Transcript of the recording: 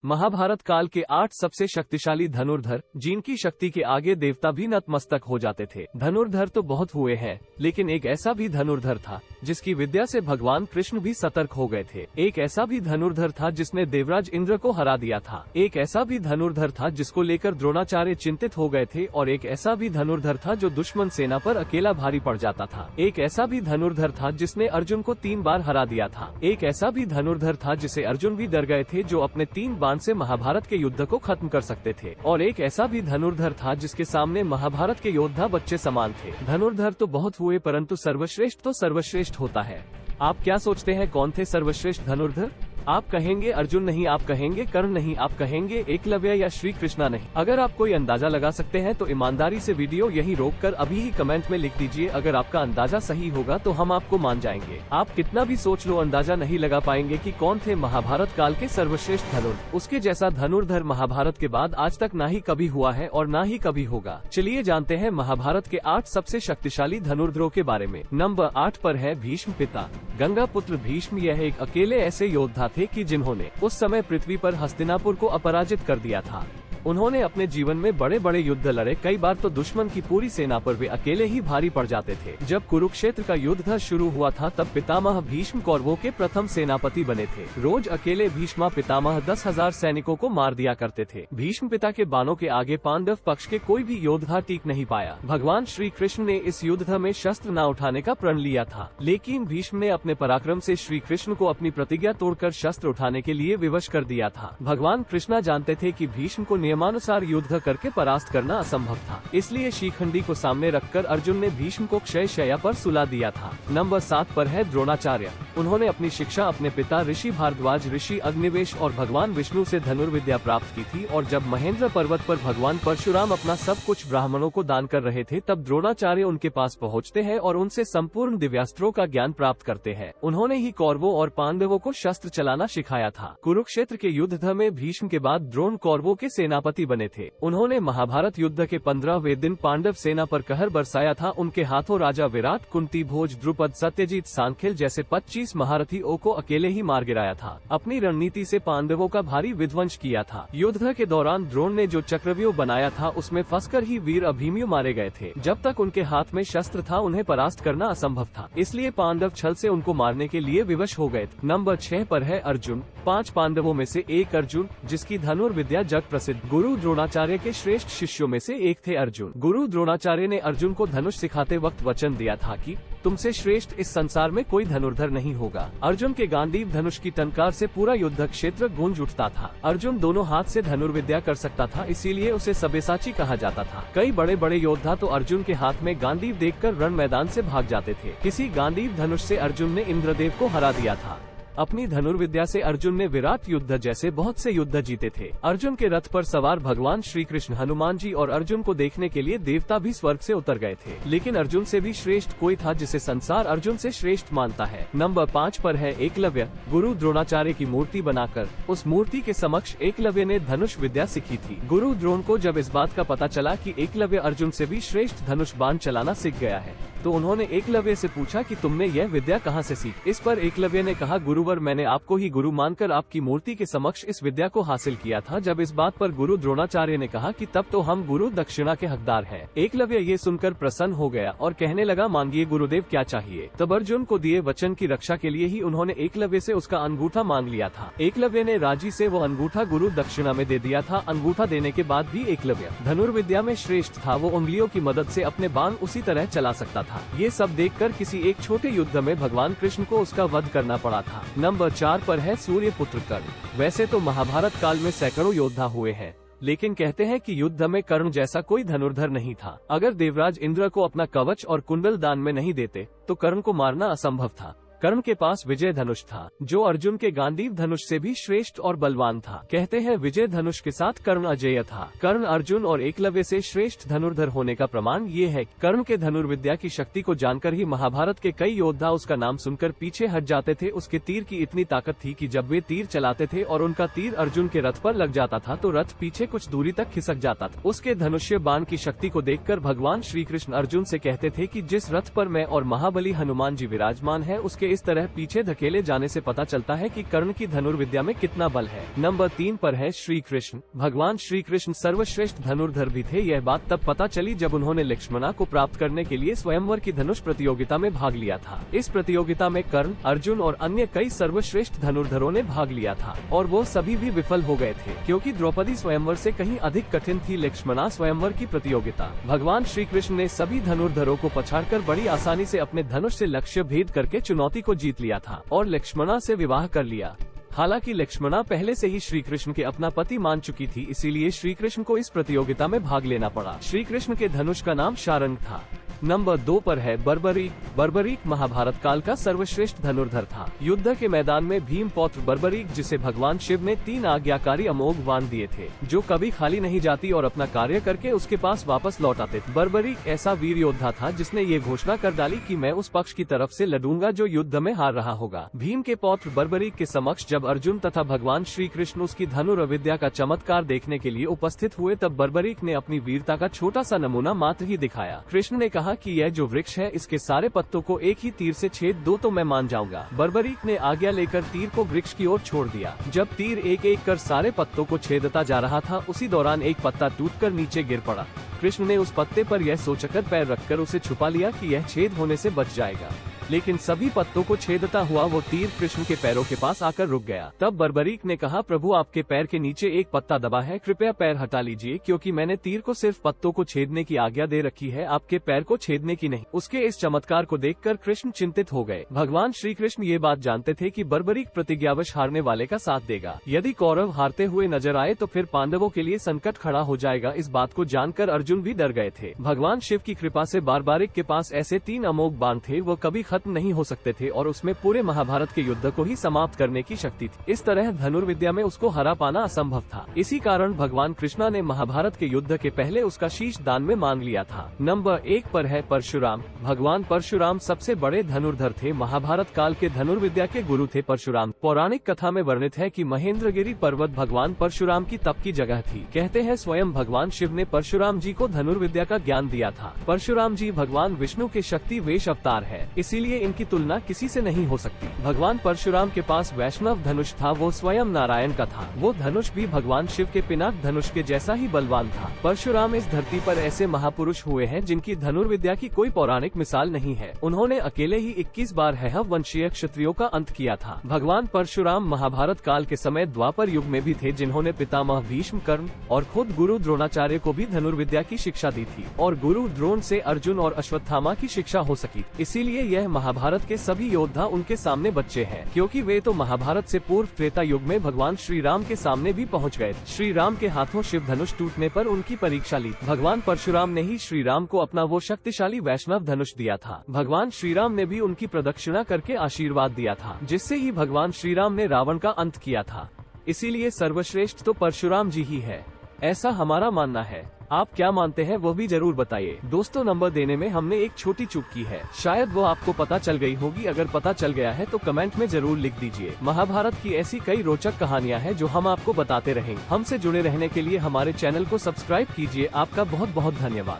महाभारत काल के 8 सबसे शक्तिशाली धनुर्धर, जिनकी शक्ति के आगे देवता भी नतमस्तक हो जाते थे। धनुर्धर तो बहुत हुए हैं, लेकिन एक ऐसा भी धनुर्धर था जिसकी विद्या से भगवान कृष्ण भी सतर्क हो गए थे। एक ऐसा भी धनुर्धर था जिसने देवराज इंद्र को हरा दिया था। एक ऐसा भी धनुर्धर था जिसको लेकर द्रोणाचार्य चिंतित हो गए थे, और एक ऐसा भी धनुर्धर था जो दुश्मन सेना पर अकेला भारी पड़ जाता था। एक ऐसा भी धनुर्धर था जिसने अर्जुन को 3 बार हरा दिया था। एक ऐसा भी धनुर्धर था जिसे अर्जुन भी डर गए थे, जो अपने 3 बाण से महाभारत के युद्ध को खत्म कर सकते थे। और एक ऐसा भी धनुर्धर था जिसके सामने महाभारत के योद्धा बच्चे समान थे। धनुर्धर तो बहुत हुए, परंतु सर्वश्रेष्ठ तो सर्वश्रेष्ठ होता है। आप क्या सोचते हैं, कौन थे सर्वश्रेष्ठ धनुर्धर? आप कहेंगे अर्जुन नहीं, आप कहेंगे कर्ण नहीं, आप कहेंगे एकलव्य या श्री कृष्णा नहीं। अगर आप कोई अंदाजा लगा सकते हैं तो ईमानदारी से वीडियो यहीं रोककर अभी ही कमेंट में लिख दीजिए। अगर आपका अंदाजा सही होगा तो हम आपको मान जाएंगे। आप कितना भी सोच लो, अंदाजा नहीं लगा पाएंगे कि कौन थे महाभारत काल के सर्वश्रेष्ठ धनुर्धर। उसके जैसा धनुर्धर महाभारत के बाद आज तक ना ही कभी हुआ है और ना ही कभी होगा। चलिए जानते हैं महाभारत के 8 सबसे शक्तिशाली धनुर्धरों के बारे में। नंबर 8 पर है भीष्म पिता, गंगा पुत्र भीष्म। यह एक अकेले ऐसे योद्धा थे कि जिन्होंने उस समय पृथ्वी पर हस्तिनापुर को अपराजित कर दिया था। उन्होंने अपने जीवन में बड़े बड़े युद्ध लड़े, कई बार तो दुश्मन की पूरी सेना पर वे अकेले ही भारी पड़ जाते थे। जब कुरुक्षेत्र का युद्ध शुरू हुआ था तब पितामह भीष्म कौरवों के प्रथम सेनापति बने थे। रोज अकेले भीष्म पितामह 10,000 सैनिकों को मार दिया करते थे। भीष्म पिता के बाणों के आगे पांडव पक्ष के कोई भी योद्धा टिक नहीं पाया। भगवान श्री कृष्ण ने इस युद्ध में शस्त्र न उठाने का प्रण लिया था, लेकिन भीष्म ने अपने पराक्रम से श्री कृष्ण को अपनी प्रतिज्ञा तोड़कर शस्त्र उठाने के लिए विवश कर दिया था। भगवान कृष्ण जानते थे कि भीष्म को नियमानुसार युद्ध करके परास्त करना असंभव था, इसलिए शिखंडी को सामने रखकर अर्जुन ने भीष्म को क्षय शैया पर सुला दिया था। नंबर 7 पर है द्रोणाचार्य। उन्होंने अपनी शिक्षा अपने पिता ऋषि भारद्वाज, ऋषि अग्निवेश और भगवान विष्णु से धनुर्विद्या प्राप्त की थी। और जब महेंद्र पर्वत पर भगवान परशुराम अपना सब कुछ ब्राह्मणों को दान कर रहे थे, तब द्रोणाचार्य उनके पास पहुँचते हैं और उनसे संपूर्ण दिव्यास्त्रों का ज्ञान प्राप्त करते हैं। उन्होंने ही कौरवों और पांडवों को शस्त्र चलाना सिखाया था। कुरुक्षेत्र के युद्ध में भीष्म के बाद द्रोण कौरवों के सेनापति बने थे। उन्होंने महाभारत युद्ध के 15वें दिन पांडव सेना पर कहर बरसाया था। उनके हाथों राजा विराट, कुंती भोज, द्रुपद, सत्यजीत, सांखिल जैसे 25 महारथियों को अकेले ही मार गिराया था। अपनी रणनीति से पांडवों का भारी विध्वंस किया था। युद्ध के दौरान द्रोण ने जो चक्रव्यूह बनाया था उसमें फंसकर ही वीर अभिमन्यु मारे गए थे। जब तक उनके हाथ में शस्त्र था उन्हें परास्त करना असंभव था, इसलिए पांडव छल से उनको मारने के लिए विवश हो गए। नंबर 6 पर है अर्जुन। 5 पांडवों में से एक अर्जुन, जिसकी धनुर्विद्या जग प्रसिद्ध। गुरु द्रोणाचार्य के श्रेष्ठ शिष्यों में से एक थे अर्जुन। गुरु द्रोणाचार्य ने अर्जुन को धनुष सिखाते वक्त वचन दिया था कि तुमसे श्रेष्ठ इस संसार में कोई धनुर्धर नहीं होगा। अर्जुन के गांडीव धनुष की टंकार से पूरा युद्ध क्षेत्र गूंज उठता था। अर्जुन दोनों हाथ से धनुर्विद्या कर सकता था, इसीलिए उसे सब्यसाची कहा जाता था। कई बड़े बड़े योद्धा तो अर्जुन के हाथ में गांडीव देखकर रण मैदान से भाग जाते थे। किसी गांडीव धनुष से अर्जुन ने इंद्रदेव को हरा दिया था। अपनी धनुर्विद्या से अर्जुन ने विराट युद्ध जैसे बहुत से युद्ध जीते थे। अर्जुन के रथ पर सवार भगवान श्री कृष्ण, हनुमान जी और अर्जुन को देखने के लिए देवता भी स्वर्ग से उतर गए थे, लेकिन अर्जुन से भी श्रेष्ठ कोई था जिसे संसार अर्जुन से श्रेष्ठ मानता है। नंबर 5 पर है एकलव्य। गुरु द्रोणाचार्य की मूर्ति बनाकर उस मूर्ति के समक्ष एकलव्य ने धनुष विद्या सीखी थी। गुरु द्रोण को जब इस बात का पता चला कि एकलव्य अर्जुन से भी श्रेष्ठ धनुष बाण चलाना सीख गया है, तो उन्होंने एकलव्य से पूछा कि तुमने यह विद्या कहाँ से सीखी। इस पर एकलव्य ने कहा, गुरुवर, मैंने आपको ही गुरु मानकर आपकी मूर्ति के समक्ष इस विद्या को हासिल किया था। जब इस बात पर गुरु द्रोणाचार्य ने कहा कि तब तो हम गुरु दक्षिणा के हकदार हैं। एकलव्य ये सुनकर प्रसन्न हो गया और कहने लगा, मांगिए गुरुदेव, क्या चाहिए। तब अर्जुन को दिए वचन की रक्षा के लिए ही उन्होंने एकलव्य से उसका अंगूठा मांग लिया था। एकलव्य ने राजी से वो अंगूठा गुरु दक्षिणा में दे दिया था। अंगूठा देने के बाद भी एकलव्य धनुर्विद्या में श्रेष्ठ था। वो उंगलियों की मदद से अपने बाण उसी तरह चला सकता था। ये सब देखकर किसी एक छोटे युद्ध में भगवान कृष्ण को उसका वध करना पड़ा था। नंबर 4 पर है सूर्यपुत्र कर्ण। वैसे तो महाभारत काल में सैकड़ों योद्धा हुए हैं, लेकिन कहते हैं कि युद्ध में कर्ण जैसा कोई धनुर्धर नहीं था। अगर देवराज इंद्र को अपना कवच और कुंडल दान में नहीं देते तो कर्ण को मारना असंभव था। कर्ण के पास विजय धनुष था, जो अर्जुन के गांडीव धनुष से भी श्रेष्ठ और बलवान था। कहते हैं विजय धनुष के साथ कर्ण अजेय था। कर्ण अर्जुन और एकलव्य से श्रेष्ठ धनुर्धर होने का प्रमाण ये है। कर्ण के धनुर्विद्या की शक्ति को जानकर ही महाभारत के कई योद्धा उसका नाम सुनकर पीछे हट जाते थे। उसके तीर की इतनी ताकत थी कि जब वे तीर चलाते थे और उनका तीर अर्जुन के रथ पर लग जाता था तो रथ पीछे कुछ दूरी तक खिसक जाता था। उसके धनुष्य बाण की शक्ति को देखकर भगवान श्री कृष्ण अर्जुन से कहते थे कि जिस रथ पर मैं और महाबली हनुमान जी विराजमान है उसके के इस तरह पीछे धकेले जाने से पता चलता है कि कर्ण की धनुर्विद्या में कितना बल है। नंबर 3 पर है श्री कृष्ण। भगवान श्री कृष्ण सर्वश्रेष्ठ धनुर्धर भी थे। यह बात तब पता चली जब उन्होंने लक्ष्मणा को प्राप्त करने के लिए स्वयंवर की धनुष प्रतियोगिता में भाग लिया था। इस प्रतियोगिता में कर्ण, अर्जुन और अन्य कई सर्वश्रेष्ठ धनुर्धरों ने भाग लिया था और वो सभी भी विफल हो गए थे, क्योंकि द्रौपदी स्वयंवर से कहीं अधिक कठिन थी लक्ष्मणा स्वयंवर की प्रतियोगिता। भगवान श्री कृष्ण ने सभी धनुर्धरों को पछाड़कर बड़ी आसानी से अपने धनुष से लक्ष्य भेद करके चुनौती को जीत लिया था और लक्ष्मणा से विवाह कर लिया। हालांकि लक्ष्मणा पहले से ही श्री कृष्ण के अपना पति मान चुकी थी, इसीलिए श्री कृष्ण को इस प्रतियोगिता में भाग लेना पड़ा। श्री कृष्ण के धनुष का नाम शारंग था। नंबर 2 पर है बर्बरीक। बर्बरीक महाभारत काल का सर्वश्रेष्ठ धनुर्धर था। युद्ध के मैदान में भीम पौत्र बर्बरीक, जिसे भगवान शिव ने 3 आज्ञाकारी अमोघ बाण दिए थे, जो कभी खाली नहीं जाती और अपना कार्य करके उसके पास वापस लौट आते थे। बर्बरीक ऐसा वीर योद्धा था जिसने ये घोषणा कर डाली कि मैं उस पक्ष की तरफ से लड़ूंगा जो युद्ध में हार रहा होगा। भीम के पौत्र बर्बरीक के समक्ष जब अर्जुन तथा भगवान श्री कृष्ण उसकी धनुर्विद्या का चमत्कार देखने के लिए उपस्थित हुए, तब बर्बरीक ने अपनी वीरता का छोटा सा नमूना मात्र ही दिखाया। कृष्ण ने कहा कि यह जो वृक्ष है, इसके सारे पत्तों को एक ही तीर से छेद दो तो मैं मान जाऊंगा। बर्बरीक ने आज्ञा लेकर तीर को वृक्ष की ओर छोड़ दिया। जब तीर एक एक कर सारे पत्तों को छेदता जा रहा था, उसी दौरान एक पत्ता टूटकर नीचे गिर पड़ा। कृष्ण ने उस पत्ते पर यह सोचकर पैर रखकर उसे छुपा लिया कि यह छेद होने से बच जाएगा, लेकिन सभी पत्तों को छेदता हुआ वो तीर कृष्ण के पैरों के पास आकर रुक गया। तब बर्बरीक ने कहा, प्रभु आपके पैर के नीचे एक पत्ता दबा है, कृपया पैर हटा लीजिए, क्योंकि मैंने तीर को सिर्फ पत्तों को छेदने की आज्ञा दे रखी है, आपके पैर को छेदने की नहीं। उसके इस चमत्कार को देखकर कृष्ण चिंतित हो गए। भगवान श्री कृष्ण ये बात जानते थे कि बर्बरीक प्रतिज्ञावश हारने वाले का साथ देगा। यदि कौरव हारते हुए नजर आए तो फिर पांडवों के लिए संकट खड़ा हो जाएगा। इस बात को जानकर अर्जुन भी डर गए थे। भगवान शिव की कृपा से बर्बरीक के पास ऐसे 3 अमोघ बाण थे, वो कभी खत्म नहीं हो सकते थे और उसमें पूरे महाभारत के युद्ध को ही समाप्त करने की शक्ति थी। इस तरह धनुर्विद्या में उसको हरा पाना असंभव था। इसी कारण भगवान कृष्णा ने महाभारत के युद्ध के पहले उसका शीश दान में मांग लिया था। नंबर 1 पर है परशुराम। भगवान परशुराम सबसे बड़े धनुर्धर थे। महाभारत काल के धनुर्विद्या के गुरु थे परशुराम। पौराणिक कथा में वर्णित है कि महेंद्रगिरी पर्वत भगवान परशुराम की तप की जगह थी। कहते हैं स्वयं भगवान शिव ने परशुराम जी को धनुर्विद्या का ज्ञान दिया था। परशुराम जी भगवान विष्णु के शक्ति वेश अवतार है, इसीलिए इनकी तुलना किसी से नहीं हो सकती। भगवान परशुराम के पास वैष्णव धनुष था, वो स्वयं नारायण का था। वो धनुष भी भगवान शिव के पिनाक धनुष के जैसा ही बलवान था। परशुराम इस धरती पर ऐसे महापुरुष हुए हैं जिनकी धनुर्विद्या की कोई पौराणिक मिसाल नहीं है। उन्होंने अकेले ही 21 बार हैहव वंशीय क्षत्रियों का अंत किया था। भगवान परशुराम महाभारत काल के समय द्वापर युग में भी थे, जिन्होंने पितामह भीष्म, कर्ण और खुद गुरु द्रोणाचार्य को भी धनुर्विद्या की शिक्षा दी थी और गुरु द्रोण से अर्जुन और अश्वत्थामा की शिक्षा हो सकी। इसीलिए यह महाभारत के सभी योद्धा उनके सामने बच्चे हैं, क्योंकि वे तो महाभारत से पूर्व त्रेता युग में भगवान श्री राम के सामने भी पहुंच गए। श्री राम के हाथों शिव धनुष टूटने पर उनकी परीक्षा ली। भगवान परशुराम ने ही श्री राम को अपना वो शक्तिशाली वैष्णव धनुष दिया था। भगवान श्री राम ने भी उनकी प्रदक्षिणा करके आशीर्वाद दिया था, जिससे ही भगवान श्री राम ने रावण का अंत किया था। इसीलिए सर्वश्रेष्ठ तो परशुराम जी ही है, ऐसा हमारा मानना है। आप क्या मानते हैं वो भी जरूर बताइए। दोस्तों, नंबर देने में हमने एक छोटी चूक की है, शायद वो आपको पता चल गई होगी। अगर पता चल गया है तो कमेंट में जरूर लिख दीजिए। महाभारत की ऐसी कई रोचक कहानियां हैं जो हम आपको बताते रहेंगे। हमसे जुड़े रहने के लिए हमारे चैनल को सब्सक्राइब कीजिए। आपका बहुत बहुत धन्यवाद।